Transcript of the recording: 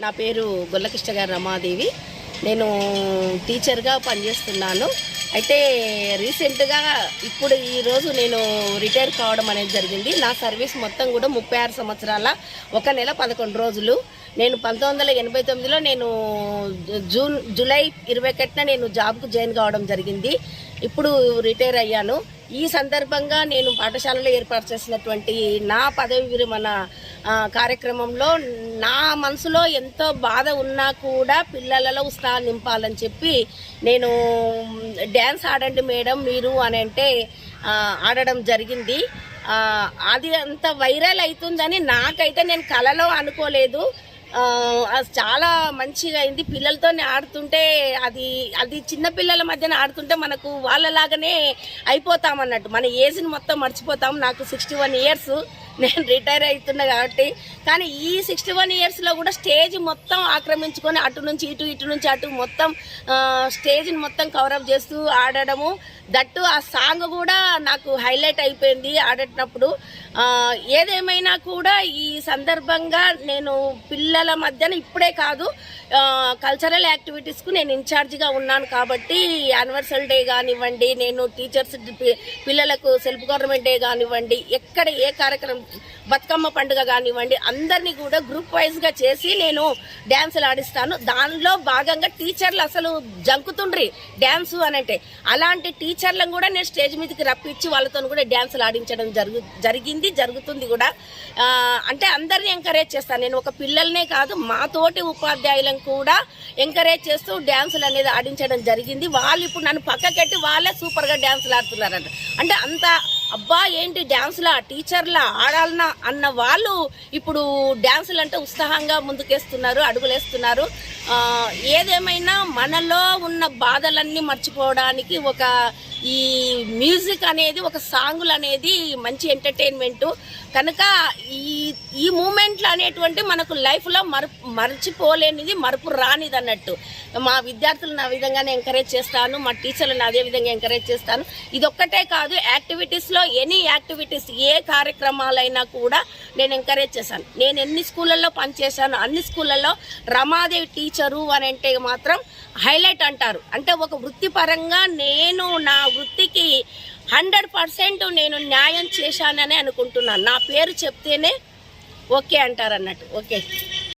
నా పేరు గొల్లకృష్ణ గారు రమాదేవి. నేను టీచర్గా పనిచేస్తున్నాను. అయితే రీసెంట్గా ఇప్పుడు ఈరోజు నేను రిటైర్ కావడం అనేది జరిగింది. నా సర్వీస్ మొత్తం కూడా 36 సంవత్సరాల 1 నెల 11 రోజులు. నేను 1989లో నేను జూలై 21న నేను జాబ్కు జాయిన్ కావడం జరిగింది. ఇప్పుడు రిటైర్ అయ్యాను. ఈ సందర్భంగా నేను పాఠశాలలో ఏర్పాటు చేసినటువంటి నా పదవి విరమణ కార్యక్రమంలో నా మనసులో ఎంతో బాధ ఉన్నా కూడా పిల్లలలో ఉత్సాహం నింపాలని చెప్పి నేను డ్యాన్స్ ఆడండి మేడం మీరు అని అంటే ఆడడం జరిగింది. అది అంత వైరల్ అవుతుందని నాకైతే నేను కలలో అనుకోలేదు. చాలా మంచిగా అయింది. పిల్లలతో ఆడుతుంటే అది చిన్న పిల్లల మధ్యన ఆడుతుంటే మనకు వాళ్ళలాగానే అయిపోతామన్నట్టు, మన ఏజ్ని మొత్తం మర్చిపోతాం. నాకు 61 ఇయర్స్, నేను రిటైర్ అవుతున్నా కాబట్టి. కానీ ఈ 61 ఇయర్స్లో కూడా స్టేజ్ మొత్తం ఆక్రమించుకొని అటు నుంచి ఇటు, ఇటు నుంచి అటు మొత్తం స్టేజ్ని మొత్తం కవరప్ చేస్తూ ఆడడము, దట్టు ఆ సాంగ్ కూడా నాకు హైలైట్ అయిపోయింది ఆడేటప్పుడు. ఏదేమైనా కూడా ఈ సందర్భంగా నేను పిల్లల మధ్యన ఇప్పుడే కాదు, కల్చరల్ యాక్టివిటీస్కు నేను ఇన్ఛార్జిగా ఉన్నాను కాబట్టి యానివర్సరీ డే కానివ్వండి, నేను టీచర్స్ పిల్లలకు సెల్ఫ్ గవర్నమెంట్ డే కానివ్వండి, ఎక్కడ ఏ కార్యక్రమం, బతుకమ్మ పండుగ కానివ్వండి, అందరినీ కూడా గ్రూప్ వైజ్గా చేసి నేను డ్యాన్సులు ఆడిస్తాను. దానిలో భాగంగా టీచర్లు అసలు జంకుతుండ్రి డ్యాన్సు అని అంటే, అలాంటి టీచర్లను కూడా నేను స్టేజ్ మీదకి రప్పించి వాళ్ళతో కూడా డ్యాన్సులు ఆడించడం జరుగుతుంది కూడా. అంటే అందరినీ ఎంకరేజ్ చేస్తాను. నేను ఒక పిల్లలనే కాదు, మా తోటి ఉపాధ్యాయులను కూడా ఎంకరేజ్ చేస్తూ డ్యాన్సులు అనేది ఆడించడం జరిగింది. వాళ్ళు ఇప్పుడు నన్ను పక్కకెట్టి వాళ్ళే సూపర్గా డ్యాన్సులు ఆడుతున్నారంట. అంటే అంత అబ్బా ఏంటి డ్యాన్సులా, టీచర్లా ఆడాలన్నా అన్న వాళ్ళు ఇప్పుడు డ్యాన్సులు అంటే ఉత్సాహంగా ముందుకేస్తున్నారు, అడుగులేస్తున్నారు. ఏదేమైనా మనలో ఉన్న బాధలన్నీ మర్చిపోవడానికి ఈ మ్యూజిక్ అనేది, ఒక సాంగులు అనేది మంచి ఎంటర్టైన్మెంటు కనుక ఈ మూమెంట్లు అనేటువంటి మనకు లైఫ్లో మర్చిపోలేనిది, మరుపు రానిది అన్నట్టు. మా విద్యార్థులను ఆ విధంగానే ఎంకరేజ్ చేస్తాను, మా టీచర్లను అదే విధంగా ఎంకరేజ్ చేస్తాను. ఇదొక్కటే కాదు, యాక్టివిటీస్లో ఎనీ యాక్టివిటీస్, ఏ కార్యక్రమాలైనా కూడా నేను ఎంకరేజ్ చేశాను. నేను ఎన్ని స్కూళ్ళల్లో పనిచేశాను, అన్ని స్కూళ్ళల్లో రమాదేవి టీచరు అని అంటే మాత్రం హైలైట్ అంటారు. అంటే ఒక వృత్తిపరంగా నేను నా వృత్తికి 100% నేను న్యాయం చేశానని అనుకుంటున్నాను. నా పేరు చెప్తేనే ఓకే అంటారు అన్నట్టు. ఓకే.